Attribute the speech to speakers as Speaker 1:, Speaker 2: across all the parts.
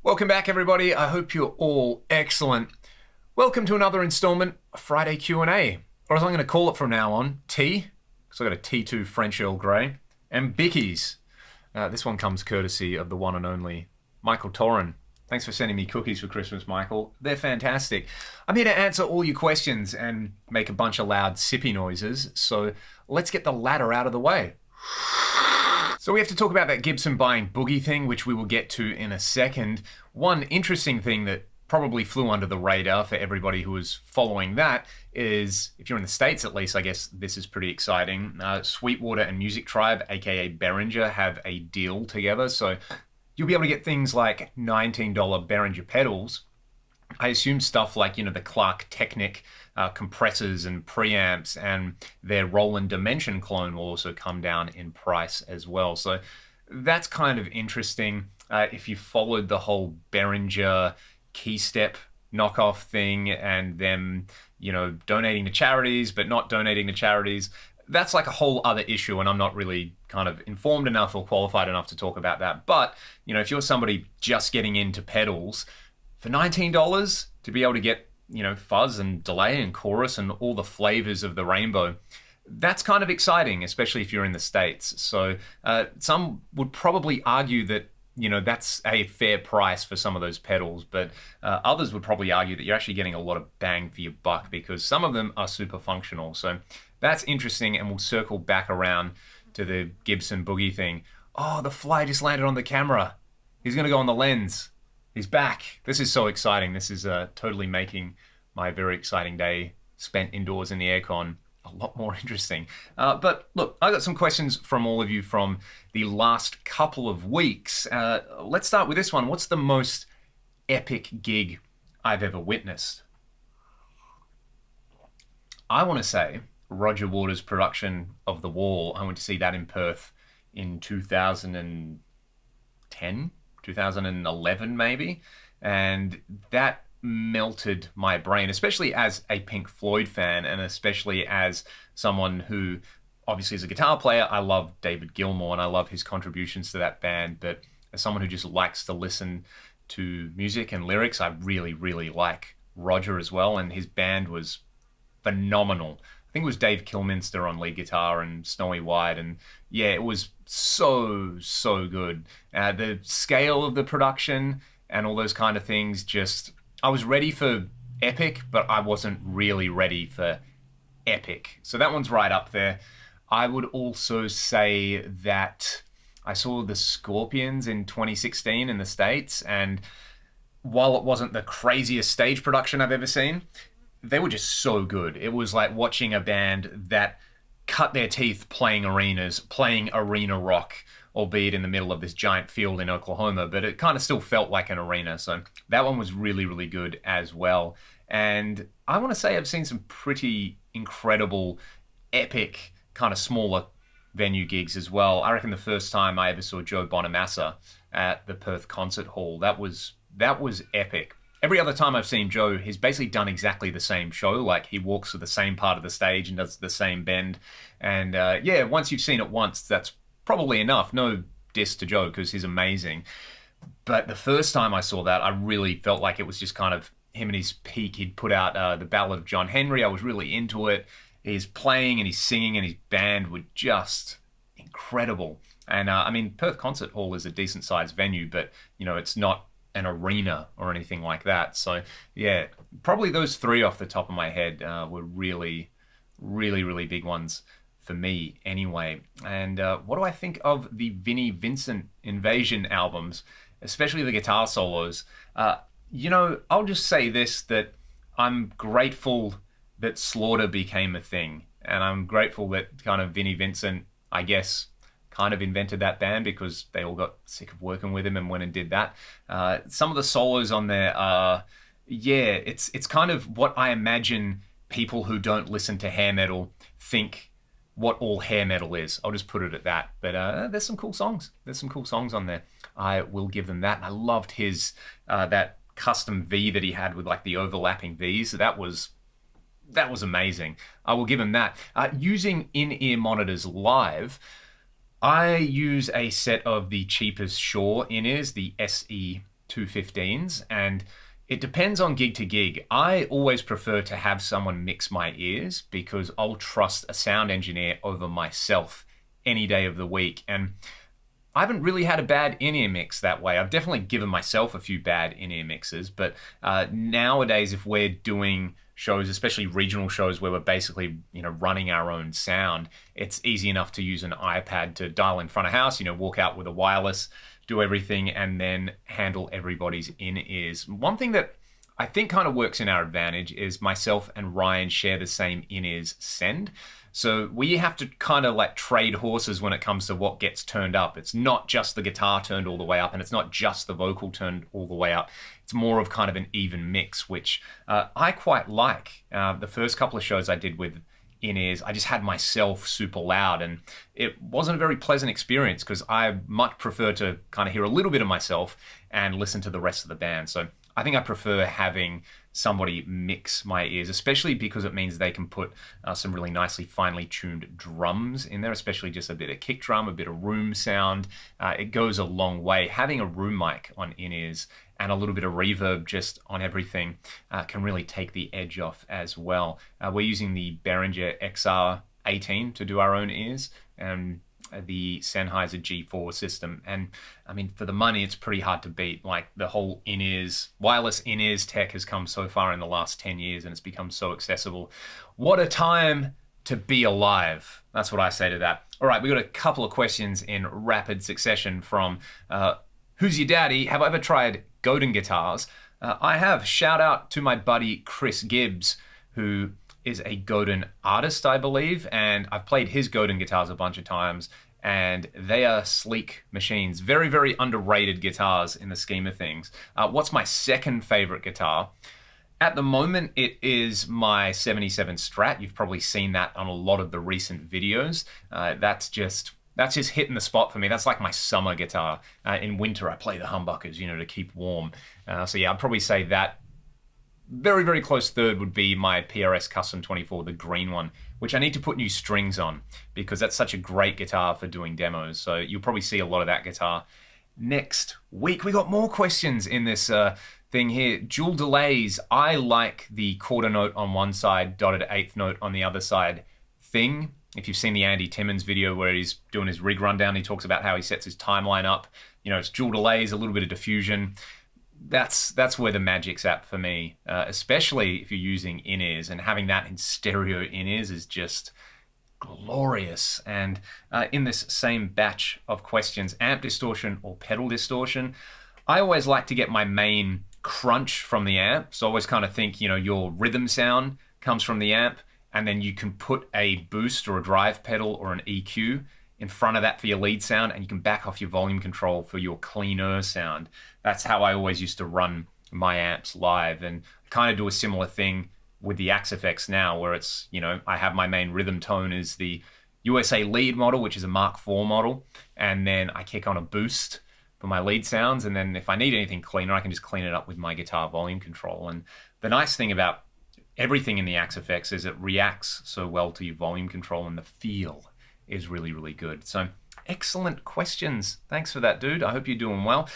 Speaker 1: Welcome back, everybody. I hope you're all excellent. Welcome to another installment of Friday Q&A, or as I'm going to call it from now on, Tea, because I've got a T2 French Earl Grey, and Bickies. This one comes courtesy of the one and only Michael Torren. Thanks for sending me cookies for Christmas, Michael. They're fantastic. I'm here to answer all your questions and make a bunch of loud sippy noises, so let's get the latter out of the way. So we have to talk about that Gibson buying Boogie thing, which we will get to in a second. One interesting thing that probably flew under the radar for everybody who was following that is, if you're in the States at least, I guess this is pretty exciting. Sweetwater and Music Tribe, aka Behringer, have a deal together. So you'll be able to get things like $19 Behringer pedals. I assume stuff like, the Clark Technic compressors and preamps, and their Roland Dimension clone will also come down in price as well. So that's kind of interesting. If you followed the whole Behringer Keystep knockoff thing and them, donating to charities but not donating to charities, that's like a whole other issue, and I'm not really kind of informed enough or qualified enough to talk about that. But, if you're somebody just getting into pedals, for $19 to be able to get, fuzz and delay and chorus and all the flavors of the rainbow, that's kind of exciting, especially if you're in the States. So some would probably argue that, that's a fair price for some of those pedals, but others would probably argue that you're actually getting a lot of bang for your buck because some of them are super functional. So that's interesting, and we'll circle back around to the Gibson Boogie thing. Oh, the fly just landed on the camera. He's going to go on the lens. He's back. This is so exciting. This is totally making my very exciting day spent indoors in the aircon a lot more interesting. But look, I got some questions from all of you from the last couple of weeks. Let's start with this one. What's the most epic gig I've ever witnessed? I want to say Roger Waters' production of The Wall. I went to see that in Perth in 2010. 2011 maybe, and that melted my brain, especially as a Pink Floyd fan, and especially as someone who obviously is a guitar player. I love David Gilmour and I love his contributions to that band, but as someone who just likes to listen to music and lyrics, I really, really like Roger as well, and his band was phenomenal. I think it was Dave Kilminster on lead guitar and Snowy White, and yeah, it was so good. The scale of the production and all those kind of things, I was ready for epic, but I wasn't really ready for epic. So that one's right up there. I would also say that I saw the Scorpions in 2016 in the States, and while it wasn't the craziest stage production I've ever seen, they were just so good. It was like watching a band that cut their teeth playing arenas, playing arena rock, albeit in the middle of this giant field in Oklahoma, but it kind of still felt like an arena. So that one was really, really good as well. And I want to say I've seen some pretty incredible, epic, kind of smaller venue gigs as well. I reckon the first time I ever saw Joe Bonamassa at the Perth Concert Hall, that was epic. Every other time I've seen Joe, he's basically done exactly the same show. Like, he walks to the same part of the stage and does the same bend. And yeah, once you've seen it once, that's probably enough. No diss to Joe, because he's amazing. But the first time I saw that, I really felt like it was just kind of him at his peak. He'd put out the Ballad of John Henry. I was really into it. He's playing and he's singing, and his band were just incredible. And I mean, Perth Concert Hall is a decent sized venue, but it's not an arena or anything like that. So yeah, probably those three off the top of my head were really, really, really big ones for me anyway. And what do I think of the Vinnie Vincent Invasion albums, especially the guitar solos? I'll just say this, that I'm grateful that Slaughter became a thing, and I'm grateful that kind of Vinnie Vincent, I guess, kind of invented that band, because they all got sick of working with him and went and did that. Some of the solos on there are, yeah, it's kind of what I imagine people who don't listen to hair metal think what all hair metal is. I'll just put it at that. But there's some cool songs. There's some cool songs on there. I will give them that. And I loved his, that custom V that he had with like the overlapping Vs. That was amazing. I will give him that. Using in-ear monitors live, I use a set of the cheapest Shure in-ears, the SE 215s, and it depends on gig to gig. I always prefer to have someone mix my ears because I'll trust a sound engineer over myself any day of the week. And I haven't really had a bad in-ear mix that way. I've definitely given myself a few bad in-ear mixes, but nowadays, if we're doing shows, especially regional shows where we're basically, running our own sound, it's easy enough to use an iPad to dial in front of house, walk out with a wireless, do everything, and then handle everybody's in-ears. One thing that I think kind of works in our advantage is myself and Ryan share the same in-ears send. So we have to kind of like trade horses when it comes to what gets turned up. It's not just the guitar turned all the way up, and it's not just the vocal turned all the way up. It's more of kind of an even mix, which I quite like. The first couple of shows I did with in-ears, I just had myself super loud, and it wasn't a very pleasant experience because I much prefer to kind of hear a little bit of myself and listen to the rest of the band. So I think I prefer having somebody mix my ears, especially because it means they can put some really nicely finely tuned drums in there, especially just a bit of kick drum, a bit of room sound. It goes a long way. Having a room mic on in-ears and a little bit of reverb just on everything can really take the edge off as well. We're using the Behringer XR18 to do our own ears, and the Sennheiser G4 system. And I mean, for the money, it's pretty hard to beat. Like the whole in-ears, wireless in-ears tech has come so far in the last 10 years and it's become so accessible. What a time to be alive. That's what I say to that. All right, we got a couple of questions in rapid succession from Who's Your Daddy? Have I ever tried Godin guitars? I have. Shout out to my buddy Chris Gibbs, who is a Godin artist, I believe, and I've played his Godin guitars a bunch of times, and they are sleek machines. Very, very underrated guitars in the scheme of things. What's my second favorite guitar? At the moment, it is my 77 Strat. You've probably seen that on a lot of the recent videos. That's just hitting the spot for me. That's like my summer guitar. In winter, I play the humbuckers, to keep warm. So yeah, I'd probably say that. Very, very close third would be my PRS Custom 24, the green one, which I need to put new strings on because that's such a great guitar for doing demos. So you'll probably see a lot of that guitar next week. We got more questions in this thing here. Dual delays. I like the quarter note on one side, dotted eighth note on the other side thing. If you've seen the Andy Timmons video where he's doing his rig rundown, he talks about how he sets his timeline up. It's dual delays, a little bit of diffusion. That's where the magic's at for me, especially if you're using in-ears, and having that in stereo in-ears is just glorious. And in this same batch of questions, amp distortion or pedal distortion, I always like to get my main crunch from the amp. So I always kind of think, your rhythm sound comes from the amp, and then you can put a boost or a drive pedal or an EQ in front of that for your lead sound, and you can back off your volume control for your cleaner sound. That's how I always used to run my amps live, and kind of do a similar thing with the Axe-Fx now, where it's, I have my main rhythm tone is the USA lead model, which is a Mark IV model, and then I kick on a boost for my lead sounds, and then if I need anything cleaner, I can just clean it up with my guitar volume control. And the nice thing about everything in the Axe-Fx is it reacts so well to your volume control, and the feel is really, really good. So excellent questions. Thanks for that, dude. I hope you're doing well.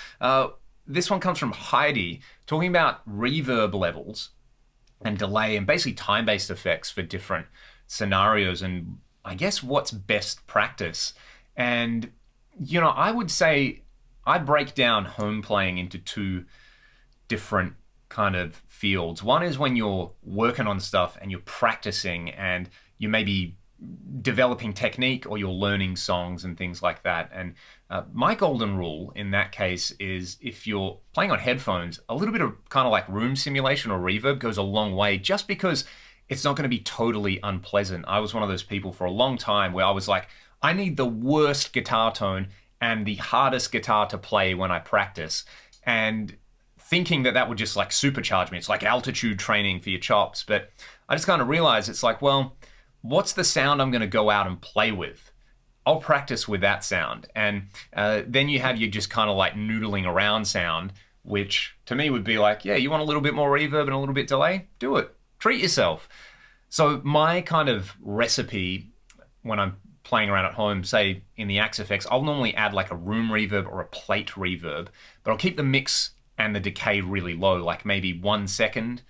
Speaker 1: This one comes from Heidi, talking about reverb levels and delay and basically time-based effects for different scenarios, and I guess what's best practice. And, I would say I break down home playing into two different kind of fields. One is when you're working on stuff and you're practicing and you may be developing technique or you're learning songs and things like that. And my golden rule in that case is if you're playing on headphones, a little bit of kind of like room simulation or reverb goes a long way, just because it's not going to be totally unpleasant. I was one of those people for a long time where I was like, I need the worst guitar tone and the hardest guitar to play when I practice, and thinking that would just like supercharge me. It's like altitude training for your chops. But I just kind of realized it's like, well, what's the sound I'm going to go out and play with? I'll practice with that sound. And then you have your just kind of like noodling around sound, which to me would be like, yeah, you want a little bit more reverb and a little bit delay? Do it. Treat yourself. So my kind of recipe when I'm playing around at home, say in the Axe-Fx, I'll normally add like a room reverb or a plate reverb, but I'll keep the mix and the decay really low, like maybe 1 second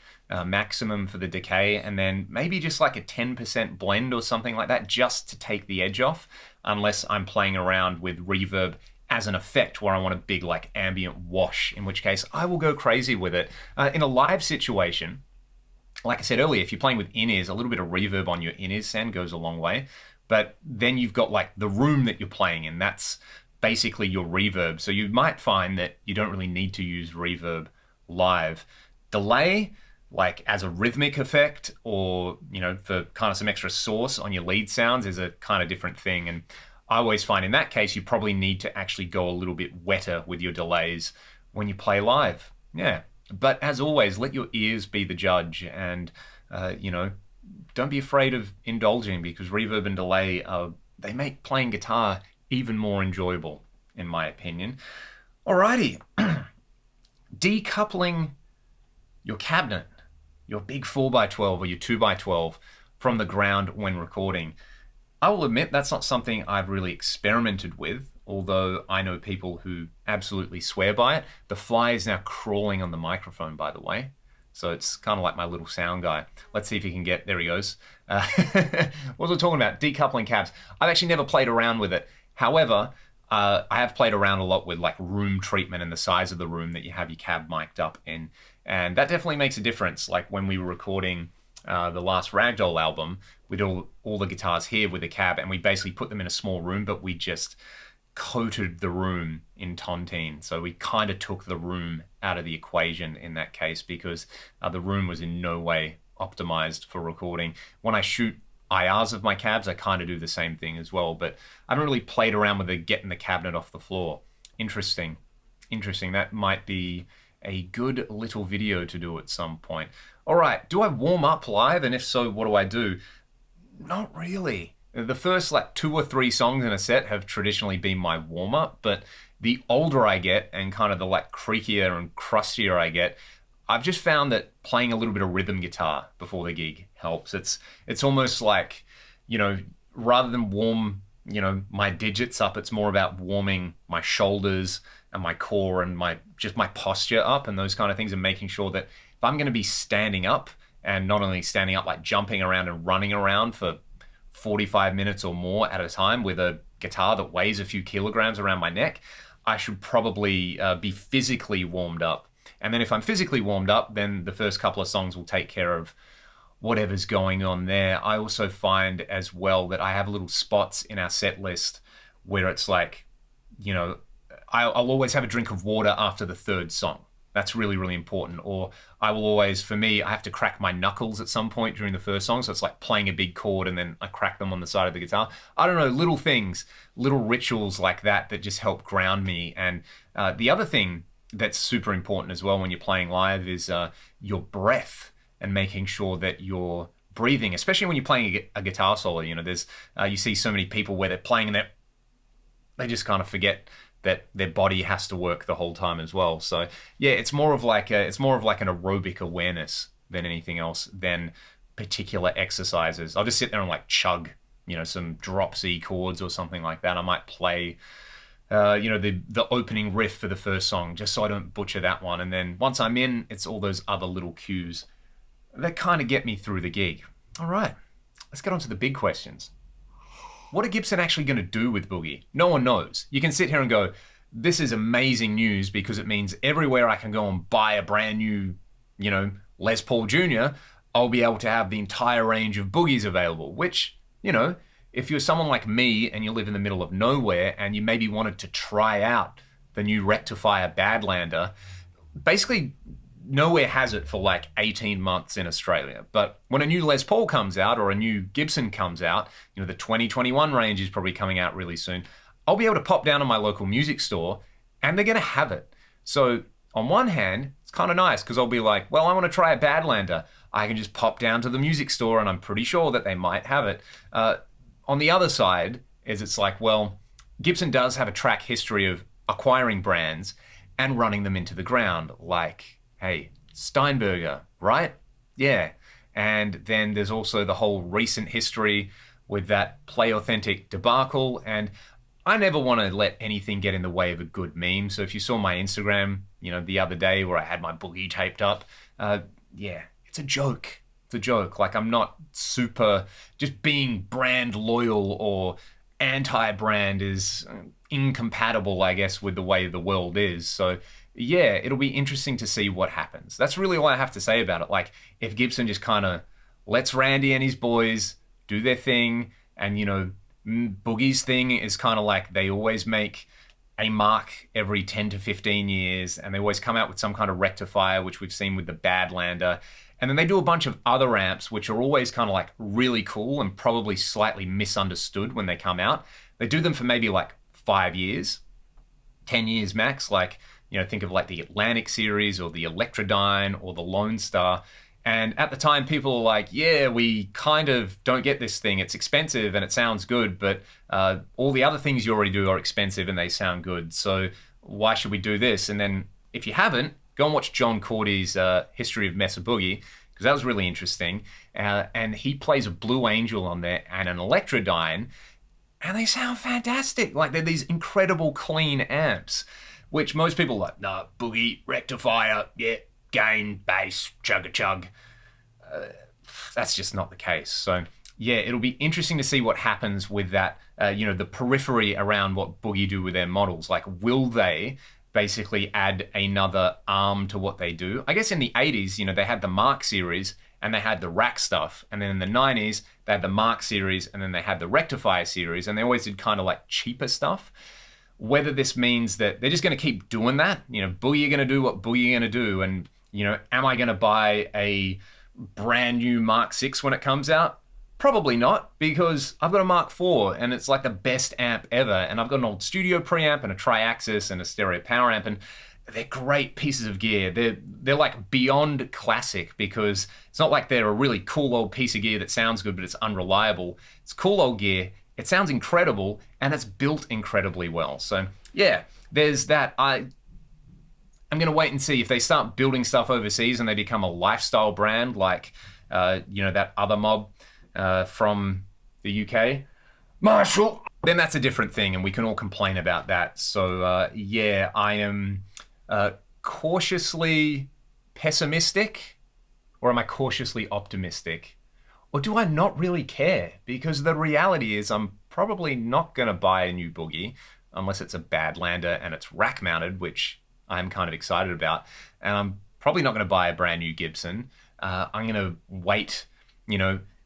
Speaker 1: maximum for the decay, and then maybe just like a 10% blend or something like that, just to take the edge off, unless I'm playing around with reverb as an effect where I want a big like ambient wash, in which case I will go crazy with it. In a live situation, like I said earlier, if you're playing with in-ears, a little bit of reverb on your in-ears sound goes a long way. But then you've got like the room that you're playing in, that's basically your reverb. So you might find that you don't really need to use reverb live. Delay, like as a rhythmic effect, or, you know, for kind of some extra sauce on your lead sounds, is a kind of different thing. And I always find in that case, you probably need to actually go a little bit wetter with your delays when you play live. Yeah. But as always, let your ears be the judge, and, you know, don't be afraid of indulging, because reverb and delay, they make playing guitar even more enjoyable, in my opinion. Alrighty. Decoupling your cabinet, your big 4x12 or your 2x12 from the ground when recording. I will admit that's not something I've really experimented with, although I know people who absolutely swear by it. The fly is now crawling on the microphone, by the way. So it's kind of like my little sound guy. Let's see if he can get, there he goes. What was I talking about? Decoupling cabs. I've actually never played around with it. However, I have played around a lot with like room treatment and the size of the room that you have your cab mic'd up in. And that definitely makes a difference. Like when we were recording the last Ragdoll album, we did all the guitars here with a cab, and we basically put them in a small room, but we just coated the room in tontine. So we kind of took the room out of the equation in that case, because the room was in no way optimized for recording. When I shoot IRs of my cabs, I kind of do the same thing as well, but I haven't really played around with getting the cabinet off the floor. Interesting. Interesting. That might be a good little video to do at some point. All right, do I warm up live? And if so, what do I do? Not really. The first like 2 or 3 songs in a set have traditionally been my warm-up, but the older I get and kind of the like creakier and crustier I get, I've just found that playing a little bit of rhythm guitar before the gig helps. It's almost like, you know, rather than warm, you know, my digits up, it's more about warming my shoulders and my core and just my posture up and those kind of things, and making sure that if I'm going to be standing up, and not only standing up, like jumping around and running around for 45 minutes or more at a time with a guitar that weighs a few kilograms around my neck, I should probably be physically warmed up. And then if I'm physically warmed up, then the first couple of songs will take care of whatever's going on there. I also find as well that I have little spots in our set list where it's like, you know, I'll always have a drink of water after the 3rd song. That's really, really important. Or I will always, for me, I have to crack my knuckles at some point during the first song. So it's like playing a big chord and then I crack them on the side of the guitar. I don't know, little things, little rituals like that that just help ground me. And the other thing that's super important as well when you're playing live is your breath, and making sure that you're breathing, especially when you're playing a guitar solo. You know, there's you see so many people where they're playing and they just kind of forget that their body has to work the whole time as well. So yeah, it's more of like an aerobic awareness than anything else, than particular exercises. I'll just sit there and like chug, you know, some drop C chords or something like that. I might play, you know, the opening riff for the first song, just so I don't butcher that one. And then once I'm in, it's all those other little cues that kind of get me through the gig. All right, let's get on to the big questions. What are Gibson actually going to do with Boogie? No one knows. You can sit here and go, this is amazing news because it means everywhere I can go and buy a brand new, you know, Les Paul Jr., I'll be able to have the entire range of Boogies available, which, you know, if you're someone like me and you live in the middle of nowhere and you maybe wanted to try out the new Rectifier Badlander, basically nowhere has it for like 18 months in Australia. But when a new Les Paul comes out or a new Gibson comes out, you know, the 2021 range is probably coming out really soon, I'll be able to pop down to my local music store and they're going to have it. So on one hand, it's kind of nice because I'll be like, well, I want to try a Badlander. I can just pop down to the music store and I'm pretty sure that they might have it. On the other side is it's like, well, Gibson does have a track history of acquiring brands and running them into the ground, like, hey, Steinberger, right? Yeah. And then there's also the whole recent history with that Play Authentic debacle. And I never want to let anything get in the way of a good meme. So if you saw my Instagram the other day where I had my Boogie taped up. Yeah, it's a joke. It's a joke. Like, I'm not super, just being brand loyal or anti-brand is incompatible, I guess, with the way the world is. So yeah, it'll be interesting to see what happens. That's really all I have to say about it. Like, if Gibson just kind of lets Randy and his boys do their thing, and Boogie's thing is kind of like they always make a mark every 10 to 15 years, and they always come out with some kind of rectifier, which we've seen with the Badlander. And then they do a bunch of other amps, which are always kind of like really cool and probably slightly misunderstood when they come out. They do them for maybe like 5 years, 10 years max. Like, think of like the Atlantic series or the Electrodyne or the Lone Star. And at the time, people are like, yeah, we kind of don't get this thing. It's expensive and it sounds good, but all the other things you already do are expensive and they sound good. So why should we do this? And then if you haven't, go and watch John Cordy's History of Mesa Boogie, because that was really interesting. And he plays a Blue Angel on there and an Electrodyne, and they sound fantastic. Like, they're these incredible clean amps, which most people are like, nah, Boogie, rectifier, yeah, gain, bass, chug-a-chug. That's just not the case. So yeah, it'll be interesting to see what happens with that, the periphery around what Boogie do with their models. Like, will they basically add another arm to what they do? I guess in the 80s, they had the Mark series and they had the rack stuff. And then in the 90s, they had the Mark series and then they had the rectifier series, and they always did kind of like cheaper stuff. Whether this means that they're just going to keep doing that, Boogie are going to do what Boogie are going to do. And, am I going to buy a brand new Mark 6 when it comes out? Probably not, because I've got a Mark IV and it's like the best amp ever, and I've got an old studio preamp and a tri-axis and a stereo power amp, and they're great pieces of gear. They're like beyond classic, because it's not like they're a really cool old piece of gear that sounds good but it's unreliable. It's cool old gear, it sounds incredible, and it's built incredibly well. So yeah, there's that. I'm going to wait and see if they start building stuff overseas and they become a lifestyle brand like that other mob from the UK, Marshall, then that's a different thing and we can all complain about that. So yeah, I am cautiously pessimistic, or am I cautiously optimistic? Or do I not really care? Because the reality is I'm probably not going to buy a new Boogie unless it's a Badlander and it's rack mounted, which I'm kind of excited about. And I'm probably not going to buy a brand new Gibson. I'm going to wait,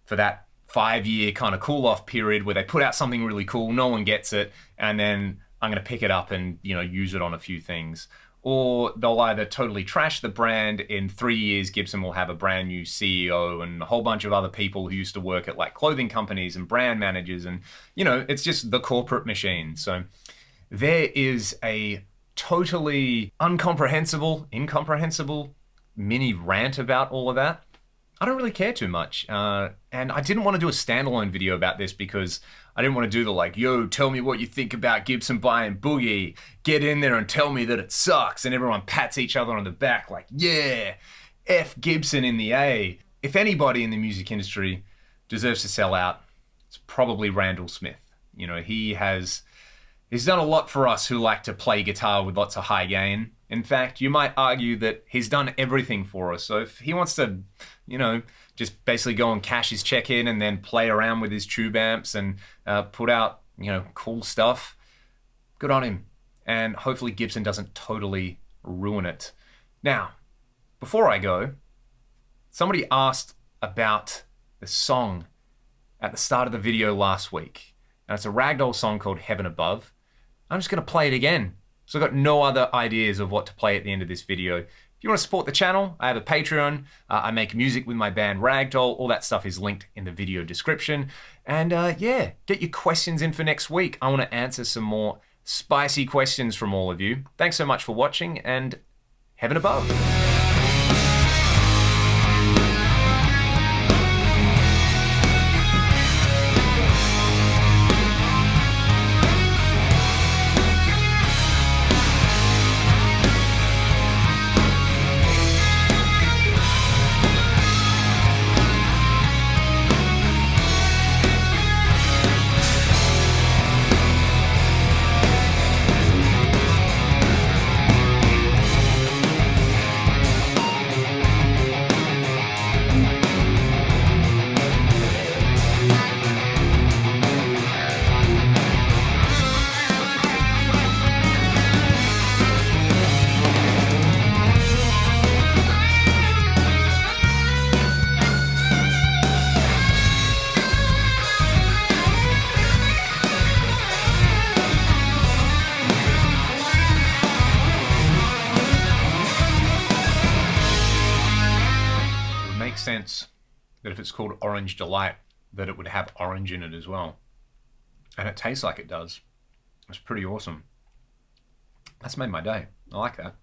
Speaker 1: for that 5-year kind of cool off period where they put out something really cool, no one gets it, and then I'm going to pick it up and, use it on a few things. Or they'll either totally trash the brand. In 3 years, Gibson will have a brand new CEO and a whole bunch of other people who used to work at like clothing companies and brand managers. And, it's just the corporate machine. So there is a totally incomprehensible mini rant about all of that. I don't really care too much. And I didn't want to do a standalone video about this because I didn't want to do the like, yo, tell me what you think about Gibson buying Boogie. Get in there and tell me that it sucks. And everyone pats each other on the back like, yeah, F Gibson in the A. If anybody in the music industry deserves to sell out, it's probably Randall Smith. He's done a lot for us who like to play guitar with lots of high gain. In fact, you might argue that he's done everything for us. So if he wants to, just basically go and cash his check in and then play around with his tube amps and put out, cool stuff, good on him. And hopefully Gibson doesn't totally ruin it. Now, before I go, somebody asked about the song at the start of the video last week. And it's a ragdoll song called Heaven Above. I'm just going to play it again. So I've got no other ideas of what to play at the end of this video. If you want to support the channel, I have a Patreon. I make music with my band Ragdoll. All that stuff is linked in the video description. And yeah, get your questions in for next week. I want to answer some more spicy questions from all of you. Thanks so much for watching, and Heaven Above. makes sense that if it's called Orange Delight, that it would have orange in it as well. And it tastes like it does. It's pretty awesome. That's made my day. I like that.